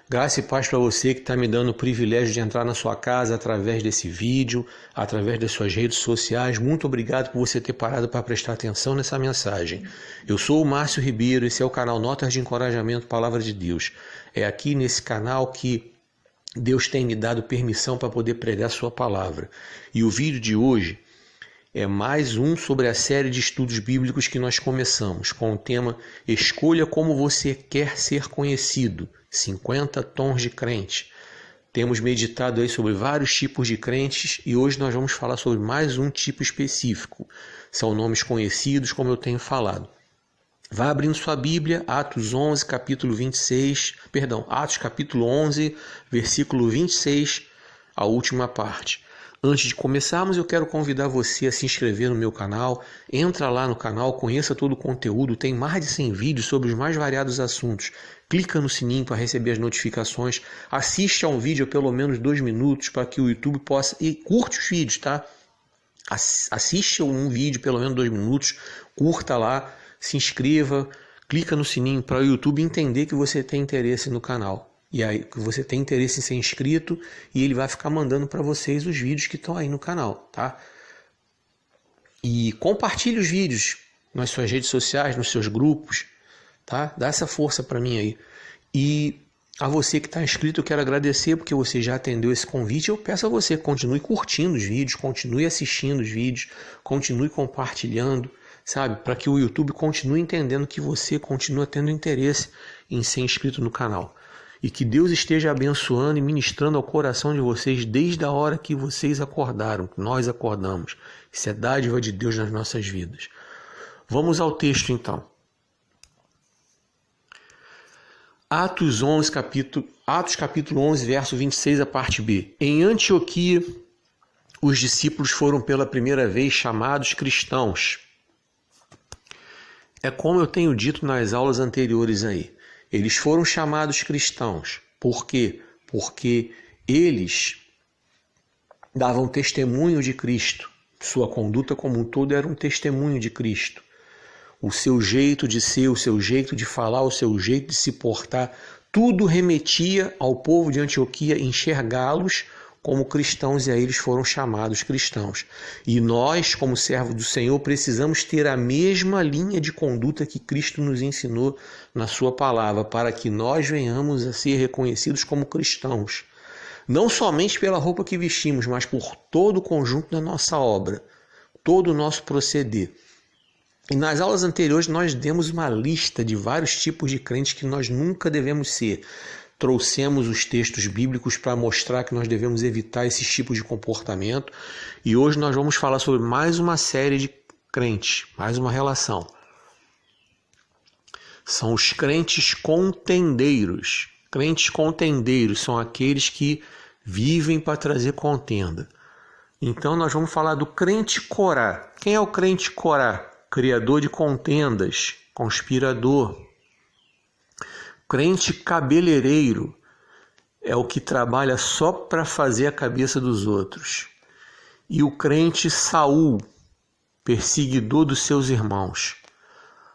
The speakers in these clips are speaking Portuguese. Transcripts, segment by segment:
Graça e paz para você que está me dando o privilégio de entrar na sua casa através desse vídeo, através das suas redes sociais. Muito obrigado por você ter parado para prestar atenção nessa mensagem. Eu sou o Márcio Ribeiro, esse é o canal Notas de Encorajamento Palavra de Deus. É aqui nesse canal que Deus tem me dado permissão para poder pregar sua palavra. E o vídeo de hoje é mais um sobre a série de estudos bíblicos que nós começamos, com o tema Escolha como você quer ser conhecido, 50 tons de crente. Temos meditado aí sobre vários tipos de crentes e hoje nós vamos falar sobre mais um tipo específico. São nomes conhecidos, como eu tenho falado. Vá abrindo sua Bíblia, Atos capítulo 11, versículo 26, a última parte. Antes de começarmos, eu quero convidar você a se inscrever no meu canal. Entra lá no canal, conheça todo o conteúdo. Tem mais de 100 vídeos sobre os mais variados assuntos. Clica no sininho para receber as notificações. Assiste a um vídeo pelo menos 2 minutos para que o YouTube possa... E curte os vídeos, tá? Assiste um vídeo pelo menos 2 minutos. Curta lá, se inscreva. Clica no sininho para o YouTube entender que você tem interesse no canal. E aí você tem interesse em ser inscrito e ele vai ficar mandando para vocês os vídeos que estão aí no canal, tá? E compartilhe os vídeos nas suas redes sociais, nos seus grupos, tá? Dá essa força para mim aí. E a você que está inscrito, eu quero agradecer porque você já atendeu esse convite. Eu peço a você, continue curtindo os vídeos, continue assistindo os vídeos, continue compartilhando, sabe? Para que o YouTube continue entendendo que você continua tendo interesse em ser inscrito no canal. E que Deus esteja abençoando e ministrando ao coração de vocês desde a hora que vocês acordaram, que nós acordamos. Isso é dádiva de Deus nas nossas vidas. Vamos ao texto então. Atos capítulo 11, verso 26, a parte B. Em Antioquia, os discípulos foram pela primeira vez chamados cristãos. É como eu tenho dito nas aulas anteriores aí. Eles foram chamados cristãos. Por quê? Porque eles davam testemunho de Cristo. Sua conduta como um todo era um testemunho de Cristo. O seu jeito de ser, o seu jeito de falar, o seu jeito de se portar, tudo remetia ao povo de Antioquia enxergá-los como cristãos, e aí eles foram chamados cristãos. E nós, como servos do Senhor, precisamos ter a mesma linha de conduta que Cristo nos ensinou na sua palavra, para que nós venhamos a ser reconhecidos como cristãos. Não somente pela roupa que vestimos, mas por todo o conjunto da nossa obra, todo o nosso proceder. E nas aulas anteriores nós demos uma lista de vários tipos de crentes que nós nunca devemos ser. Trouxemos os textos bíblicos para mostrar que nós devemos evitar esses tipos de comportamento. E hoje nós vamos falar sobre mais uma série de crentes, mais uma relação. São os crentes contendeiros. Crentes contendeiros são aqueles que vivem para trazer contenda. Então nós vamos falar do crente Corá. Quem é o crente Corá? Criador de contendas, conspirador. Crente cabeleireiro é o que trabalha só para fazer a cabeça dos outros. E o crente Saul, perseguidor dos seus irmãos.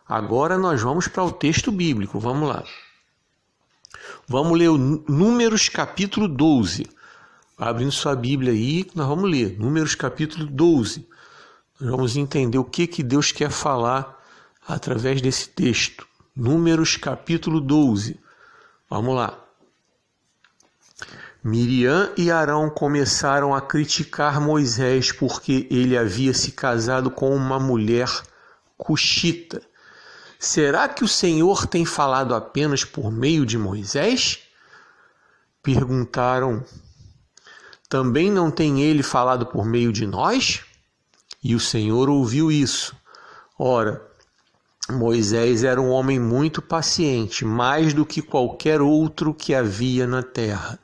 Agora nós vamos para o texto bíblico, vamos lá. Vamos ler o Números capítulo 12. Abrindo sua Bíblia aí, nós vamos ler Números capítulo 12. Nós vamos entender o que Deus quer falar através desse texto. Números capítulo 12. Vamos lá. Miriam e Arão começaram a criticar Moisés porque ele havia se casado com uma mulher cuxita. Será que o Senhor tem falado apenas por meio de Moisés? Perguntaram. Também não tem ele falado por meio de nós? E o Senhor ouviu isso. Ora, Moisés era um homem muito paciente, mais do que qualquer outro que havia na terra.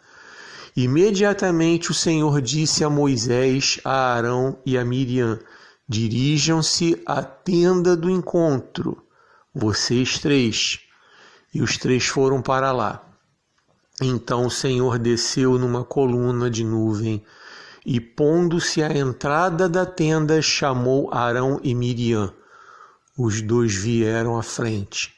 Imediatamente o Senhor disse a Moisés, a Arão e a Miriam: dirijam-se à tenda do encontro, vocês 3. E os 3 foram para lá. Então o Senhor desceu numa coluna de nuvem e, pondo-se à entrada da tenda, chamou Arão e Miriam. Os 2 vieram à frente.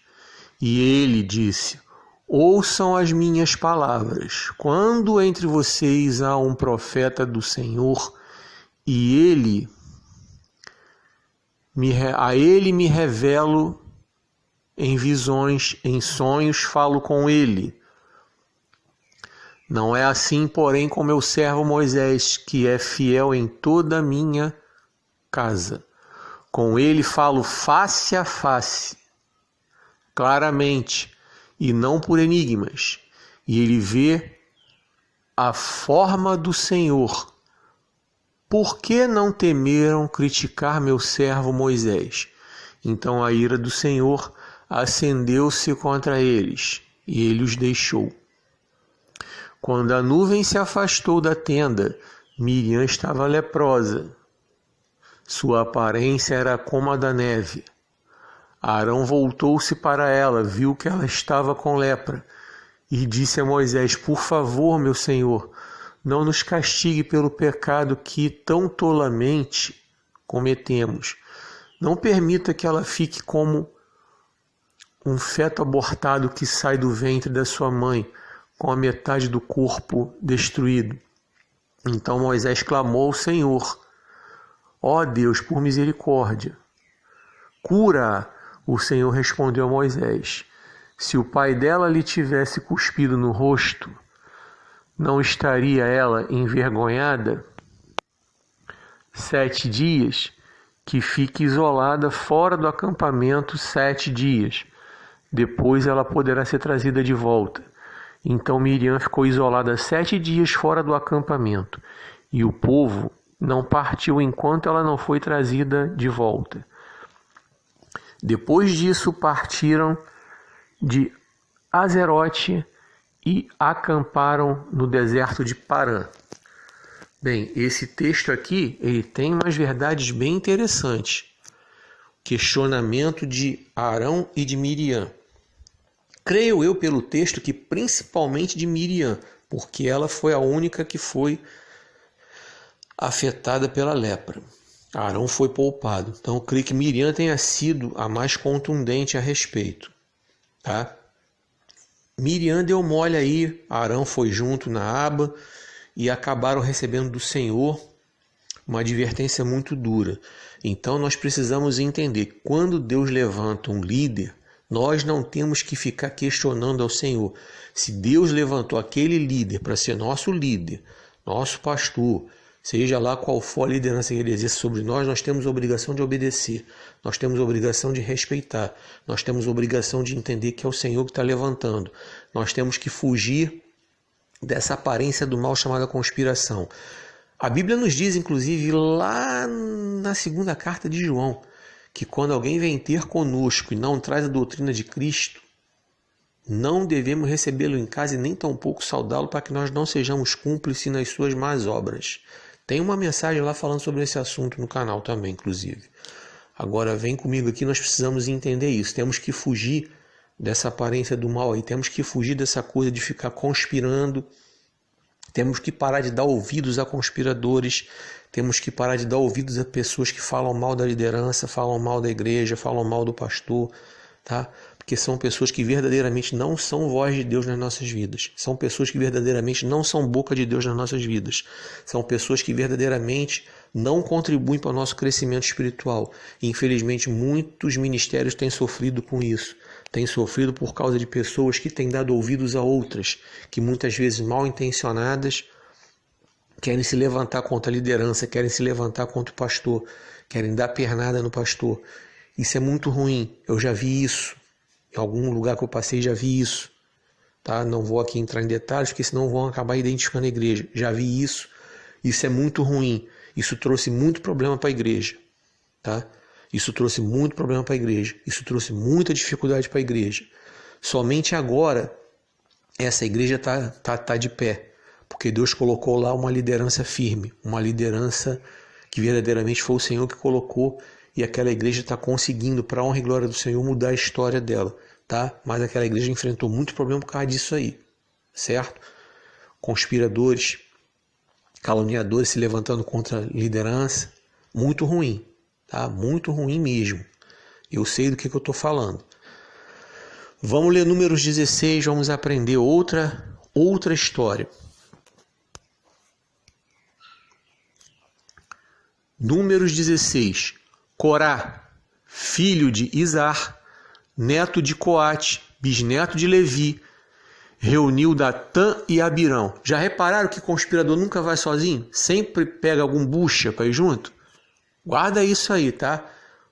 E ele disse: ouçam as minhas palavras. Quando entre vocês há um profeta do Senhor e a ele me revelo em visões, em sonhos falo com ele. Não é assim, porém, com meu servo Moisés, que é fiel em toda a minha casa. Com ele falo face a face, claramente, e não por enigmas. E ele vê a forma do Senhor. Por que não temeram criticar meu servo Moisés? Então a ira do Senhor acendeu-se contra eles, e ele os deixou. Quando a nuvem se afastou da tenda, Miriam estava leprosa. Sua aparência era como a da neve. Arão voltou-se para ela, viu que ela estava com lepra, e disse a Moisés: Por favor, meu senhor, não nos castigue pelo pecado que tão tolamente cometemos. Não permita que ela fique como um feto abortado que sai do ventre da sua mãe, com a metade do corpo destruído. Então Moisés clamou ao Senhor: Ó Deus, por misericórdia, cura-a. O Senhor respondeu a Moisés: Se o pai dela lhe tivesse cuspido no rosto, não estaria ela envergonhada? 7 dias, que fique isolada fora do acampamento 7 dias. Depois ela poderá ser trazida de volta. Então Miriam ficou isolada 7 dias fora do acampamento, e o povo não partiu enquanto ela não foi trazida de volta. Depois disso partiram de Azerote e acamparam no deserto de Parã. Bem, esse texto aqui ele tem umas verdades bem interessantes. Questionamento de Arão e de Miriam. Creio eu pelo texto que principalmente de Miriam, porque ela foi a única que foi afetada pela lepra. Arão foi poupado. Então eu creio que Miriam tenha sido a mais contundente a respeito. Tá? Miriam deu mole aí, Arão foi junto na aba e acabaram recebendo do Senhor uma advertência muito dura. Então nós precisamos entender, quando Deus levanta um líder, nós não temos que ficar questionando ao Senhor. Se Deus levantou aquele líder para ser nosso líder, nosso pastor, seja lá qual for a liderança que ele exerce sobre nós, nós temos a obrigação de obedecer, nós temos a obrigação de respeitar, nós temos a obrigação de entender que é o Senhor que está levantando. Nós temos que fugir dessa aparência do mal chamada conspiração. A Bíblia nos diz, inclusive, lá na segunda carta de João, que quando alguém vem ter conosco e não traz a doutrina de Cristo, não devemos recebê-lo em casa e nem tampouco saudá-lo, para que nós não sejamos cúmplices nas suas más obras. Tem uma mensagem lá falando sobre esse assunto no canal também, inclusive. Agora vem comigo aqui, nós precisamos entender isso. Temos que fugir dessa aparência do mal aí, temos que fugir dessa coisa de ficar conspirando, temos que parar de dar ouvidos a conspiradores, temos que parar de dar ouvidos a pessoas que falam mal da liderança, falam mal da igreja, falam mal do pastor, tá? Porque são pessoas que verdadeiramente não são voz de Deus nas nossas vidas. São pessoas que verdadeiramente não são boca de Deus nas nossas vidas. São pessoas que verdadeiramente não contribuem para o nosso crescimento espiritual. E, infelizmente, muitos ministérios têm sofrido com isso. Têm sofrido por causa de pessoas que têm dado ouvidos a outras, que muitas vezes mal intencionadas querem se levantar contra a liderança, querem se levantar contra o pastor, querem dar pernada no pastor. Isso é muito ruim. Eu já vi isso. Em algum lugar que eu passei já vi isso. Tá? Não vou aqui entrar em detalhes, porque senão vão acabar identificando a igreja. Já vi isso. Isso é muito ruim. Isso trouxe muito problema para a igreja. Tá? Isso trouxe muito problema para a igreja. Isso trouxe muita dificuldade para a igreja. Somente agora essa igreja está de pé. Porque Deus colocou lá uma liderança firme. Uma liderança que verdadeiramente foi o Senhor que colocou. E aquela igreja está conseguindo, para a honra e glória do Senhor, mudar a história dela. Tá? Mas aquela igreja enfrentou muito problema por causa disso aí. Certo? Conspiradores, caluniadores se levantando contra a liderança. Muito ruim. Tá? Muito ruim mesmo. Eu sei do que eu estou falando. Vamos ler Números 16, vamos aprender outra história. Números 16. Corá, filho de Izar, neto de Coate, bisneto de Levi, reuniu Datã e Abirão. Já repararam que conspirador nunca vai sozinho? Sempre pega algum bucha para ir junto? Guarda isso aí, tá?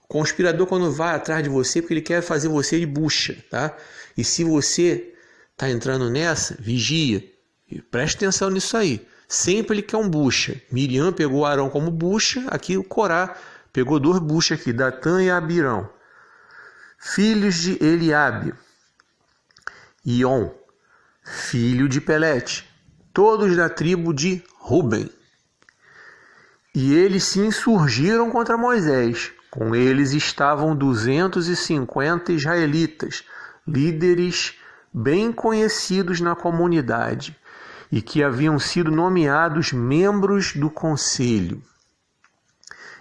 O conspirador, quando vai atrás de você, porque ele quer fazer você de bucha, tá? E se você tá entrando nessa, vigia. E preste atenção nisso aí. Sempre ele quer um bucha. Miriam pegou Arão como bucha, aqui o Corá pegou 2 buchas aqui, Datã e Abirão. Filhos de Eliabe, Ion, filho de Pelete, todos da tribo de Ruben. E eles se insurgiram contra Moisés. Com eles estavam 250 israelitas, líderes bem conhecidos na comunidade, e que haviam sido nomeados membros do conselho.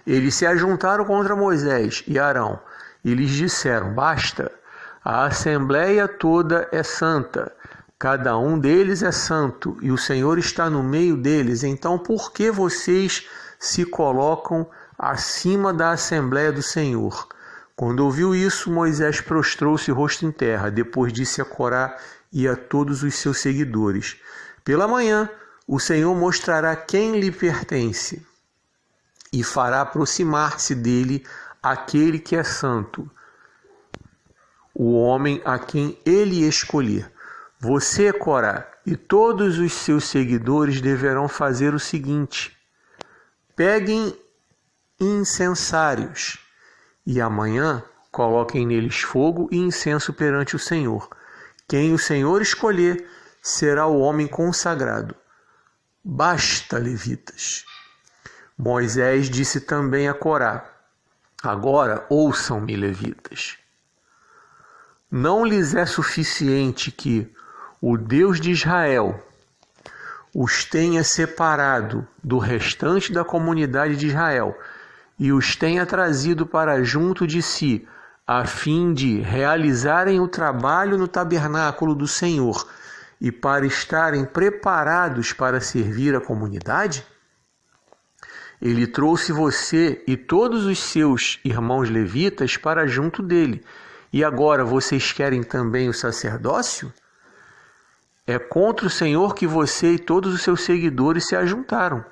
Eles se ajuntaram contra Moisés e Arão, e lhes disseram: basta, a assembleia toda é santa, cada um deles é santo, e o Senhor está no meio deles. Então por que vocês se colocam acima da assembleia do Senhor? Quando ouviu isso, Moisés prostrou-se rosto em terra. Depois disse a Corá e a todos os seus seguidores: pela manhã o Senhor mostrará quem lhe pertence e fará aproximar-se dele aquele que é santo, o homem a quem ele escolher. Você, Corá, e todos os seus seguidores deverão fazer o seguinte: peguem incensários e amanhã coloquem neles fogo e incenso perante o Senhor. Quem o Senhor escolher será o homem consagrado. Basta, levitas. Moisés disse também a Corá: agora ouçam-me, levitas. Não lhes é suficiente que o Deus de Israel os tenha separado do restante da comunidade de Israel e os tenha trazido para junto de si, a fim de realizarem o trabalho no tabernáculo do Senhor e para estarem preparados para servir a comunidade? Ele trouxe você e todos os seus irmãos levitas para junto dele, e agora vocês querem também o sacerdócio? É contra o Senhor que você e todos os seus seguidores se ajuntaram.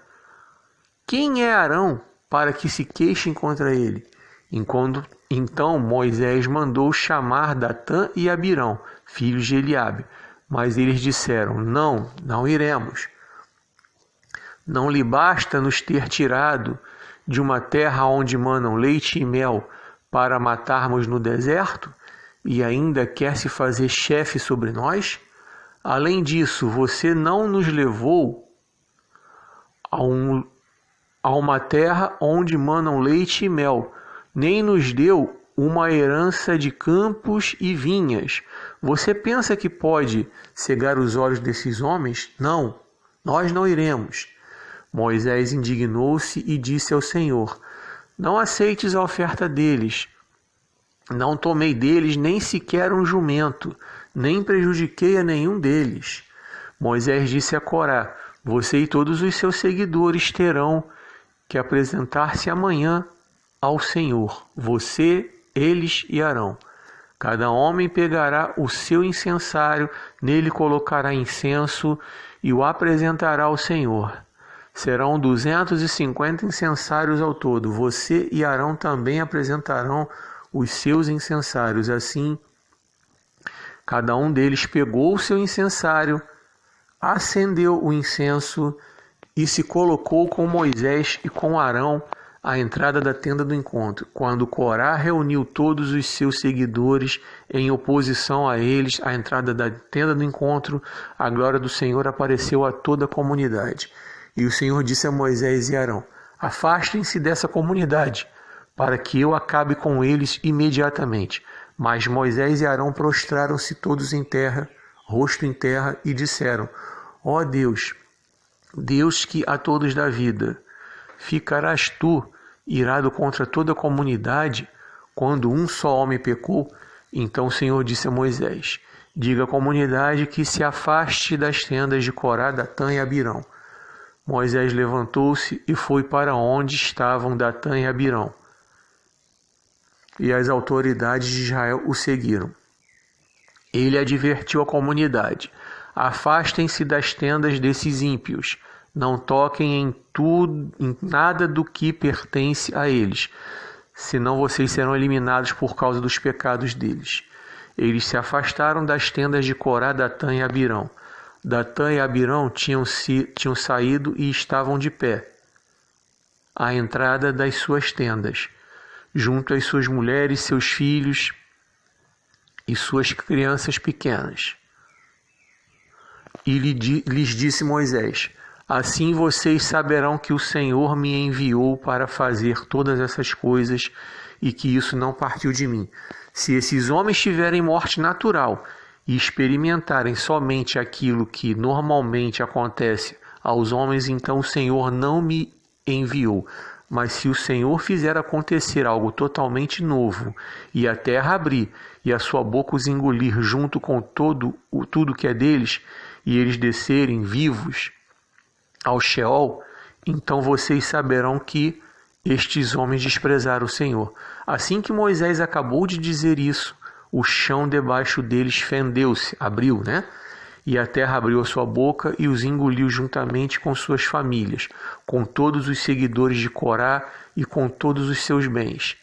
Quem é Arão para que se queixem contra ele? Então Moisés mandou chamar Datã e Abirão, filhos de Eliabe. Mas eles disseram: não iremos. Não lhe basta nos ter tirado de uma terra onde manam leite e mel para matarmos no deserto? E ainda quer se fazer chefe sobre nós? Além disso, você não nos levou a uma terra onde manam leite e mel, nem nos deu uma herança de campos e vinhas. Você pensa que pode cegar os olhos desses homens? Não, nós não iremos. Moisés indignou-se e disse ao Senhor: não aceites a oferta deles. Não tomei deles nem sequer um jumento, nem prejudiquei a nenhum deles. Moisés disse a Corá: você e todos os seus seguidores terão que apresentar-se amanhã ao Senhor, você, eles e Arão. Cada homem pegará o seu incensário, nele colocará incenso e o apresentará ao Senhor. Serão 250 incensários ao todo. Você e Arão também apresentarão os seus incensários. Assim, cada um deles pegou o seu incensário, acendeu o incenso e se colocou com Moisés e com Arão à entrada da tenda do encontro. Quando Corá reuniu todos os seus seguidores em oposição a eles à entrada da tenda do encontro, a glória do Senhor apareceu a toda a comunidade. E o Senhor disse a Moisés e Arão: afastem-se dessa comunidade, para que eu acabe com eles imediatamente. Mas Moisés e Arão prostraram-se todos em terra, rosto em terra, e disseram: ó Deus, Deus que a todos dá vida, ficarás tu irado contra toda a comunidade quando um só homem pecou? Então o Senhor disse a Moisés: diga à comunidade que se afaste das tendas de Corá, Datã e Abirão. Moisés levantou-se e foi para onde estavam Datã e Abirão. E as autoridades de Israel o seguiram. Ele advertiu a comunidade: afastem-se das tendas desses ímpios, não toquem em nada do que pertence a eles, senão vocês serão eliminados por causa dos pecados deles. Eles se afastaram das tendas de Corá, Datã e Abirão. Datã e Abirão tinham saído e estavam de pé, à entrada das suas tendas, junto às suas mulheres, seus filhos e suas crianças pequenas. E lhes disse Moisés: assim vocês saberão que o Senhor me enviou para fazer todas essas coisas e que isso não partiu de mim. Se esses homens tiverem morte natural e experimentarem somente aquilo que normalmente acontece aos homens, então o Senhor não me enviou. Mas se o Senhor fizer acontecer algo totalmente novo, e a terra abrir, e a sua boca os engolir junto com tudo que é deles, e eles descerem vivos ao Sheol, então vocês saberão que estes homens desprezaram o Senhor. Assim que Moisés acabou de dizer isso, o chão debaixo deles fendeu-se, abriu, E a terra abriu a sua boca e os engoliu juntamente com suas famílias, com todos os seguidores de Corá e com todos os seus bens.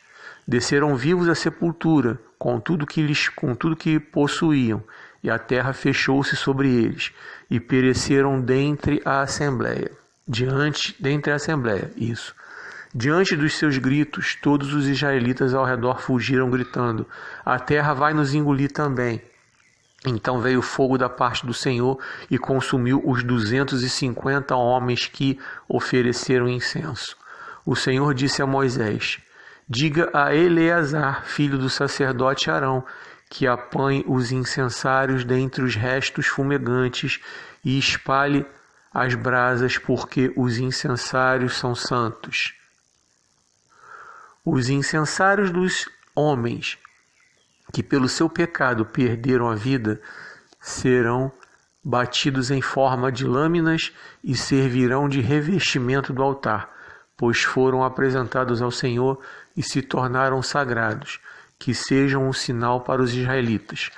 Desceram vivos à sepultura, com tudo que possuíam, e a terra fechou-se sobre eles, e pereceram dentre a assembleia. Diante dos seus gritos, todos os israelitas ao redor fugiram, gritando: a terra vai nos engolir também. Então veio fogo da parte do Senhor e consumiu os 250 homens que ofereceram incenso. O Senhor disse a Moisés: diga a Eleazar, filho do sacerdote Arão, que apanhe os incensários dentre os restos fumegantes e espalhe as brasas, porque os incensários são santos. Os incensários dos homens que pelo seu pecado perderam a vida serão batidos em forma de lâminas e servirão de revestimento do altar, pois foram apresentados ao Senhor e se tornaram sagrados, que sejam um sinal para os israelitas.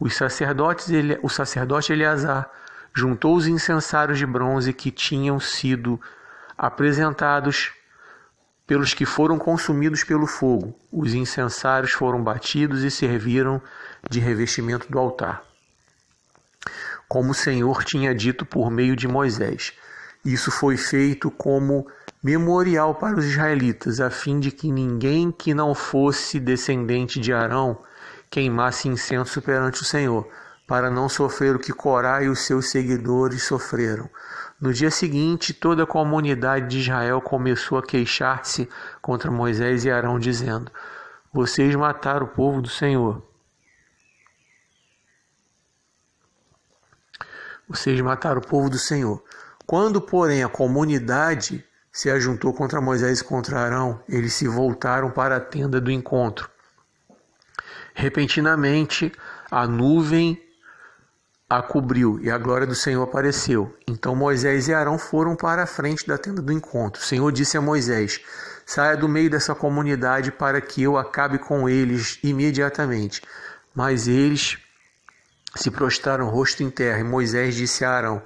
O sacerdote Eleazar juntou os incensários de bronze que tinham sido apresentados pelos que foram consumidos pelo fogo. Os incensários foram batidos e serviram de revestimento do altar, como o Senhor tinha dito por meio de Moisés. Isso foi feito como memorial para os israelitas, a fim de que ninguém que não fosse descendente de Arão queimasse incenso perante o Senhor, para não sofrer o que Corá e os seus seguidores sofreram. No dia seguinte, toda a comunidade de Israel começou a queixar-se contra Moisés e Arão, dizendo: vocês mataram o povo do Senhor. Vocês mataram o povo do Senhor. Quando, porém, a comunidade se ajuntou contra Moisés e contra Arão, eles se voltaram para a tenda do encontro. Repentinamente, a nuvem a cobriu e a glória do Senhor apareceu. Então Moisés e Arão foram para a frente da tenda do encontro. O Senhor disse a Moisés: saia do meio dessa comunidade para que eu acabe com eles imediatamente. Mas eles se prostraram rosto em terra, e Moisés disse a Arão: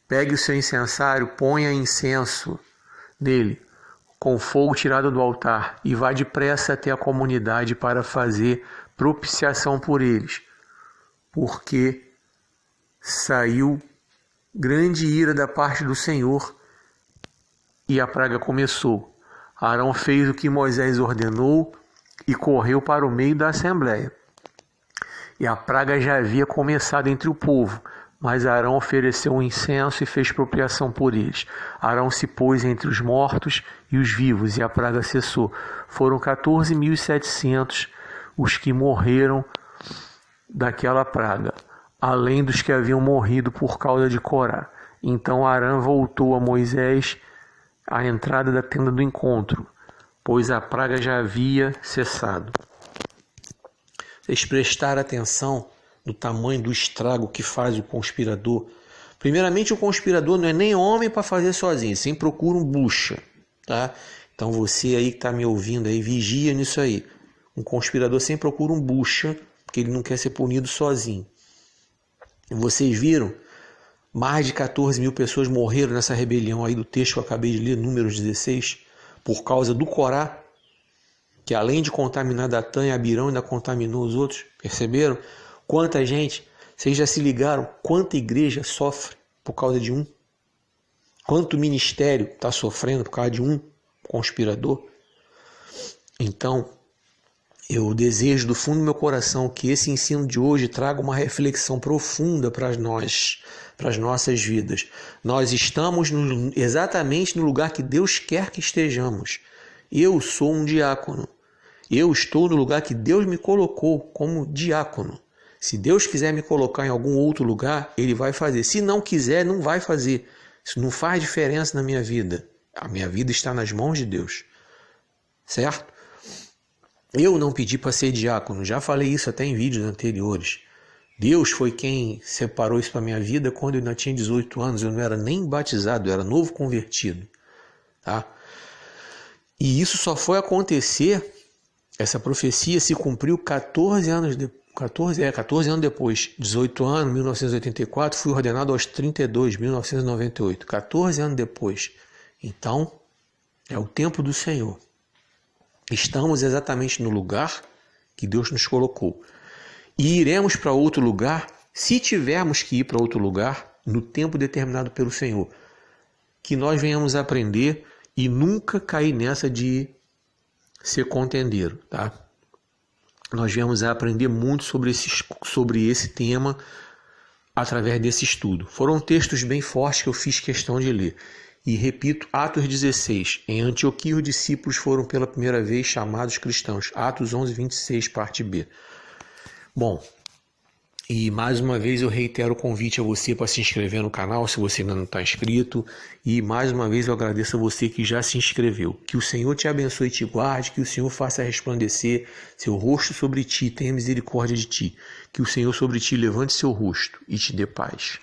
pegue o seu incensário, ponha incenso nele, com fogo tirado do altar, e vá depressa até a comunidade para fazer propiciação por eles, porque saiu grande ira da parte do Senhor e a praga começou. Arão fez o que Moisés ordenou e correu para o meio da assembleia. E a praga já havia começado entre o povo, mas Arão ofereceu um incenso e fez propiciação por eles. Arão se pôs entre os mortos e os vivos, e a praga cessou. Foram 14.700 os que morreram daquela praga, além dos que haviam morrido por causa de Corá. Então Arão voltou a Moisés à entrada da tenda do encontro, pois a praga já havia cessado. Vocês prestaram atenção no tamanho do estrago que faz o conspirador? Primeiramente, o conspirador não é nem homem para fazer sozinho, sempre procura um bucha, tá? Então você aí que está me ouvindo aí, vigia nisso aí. Um conspirador sempre procura um bucha, porque ele não quer ser punido sozinho. Vocês viram? Mais de 14 mil pessoas morreram nessa rebelião aí do texto que eu acabei de ler, Números 16, por causa do Corá, que além de contaminar Datã e Abirão, ainda contaminou os outros. Perceberam? Quanta gente, vocês já se ligaram, quanta igreja sofre por causa de um? Quanto ministério está sofrendo por causa de um conspirador? Então, eu desejo do fundo do meu coração que esse ensino de hoje traga uma reflexão profunda para nós, para as nossas vidas. Nós estamos exatamente no lugar que Deus quer que estejamos. Eu sou um diácono. Eu estou no lugar que Deus me colocou como diácono. Se Deus quiser me colocar em algum outro lugar, Ele vai fazer. Se não quiser, não vai fazer. Isso não faz diferença na minha vida. A minha vida está nas mãos de Deus. Certo? Eu não pedi para ser diácono. Já falei isso até em vídeos anteriores. Deus foi quem separou isso para a minha vida quando eu ainda tinha 18 anos. Eu não era nem batizado, eu era novo convertido. Tá? E isso só foi acontecer, essa profecia se cumpriu 14 anos depois. 18 anos, 1984, fui ordenado aos 32, 1998. 14 anos depois. Então, é o tempo do Senhor. Estamos exatamente no lugar que Deus nos colocou. E iremos para outro lugar, se tivermos que ir para outro lugar, no tempo determinado pelo Senhor. Que nós venhamos aprender e nunca cair nessa de ser contendeiro, tá? Nós viemos a aprender muito sobre esse tema através desse estudo. Foram textos bem fortes que eu fiz questão de ler. E repito, Atos 16. Em Antioquia os discípulos foram pela primeira vez chamados cristãos. Atos 11, 26, parte B. Bom, e mais uma vez eu reitero o convite a você para se inscrever no canal, se você ainda não está inscrito. E mais uma vez eu agradeço a você que já se inscreveu. Que o Senhor te abençoe e te guarde, que o Senhor faça resplandecer seu rosto sobre ti, tenha misericórdia de ti. Que o Senhor sobre ti levante seu rosto e te dê paz.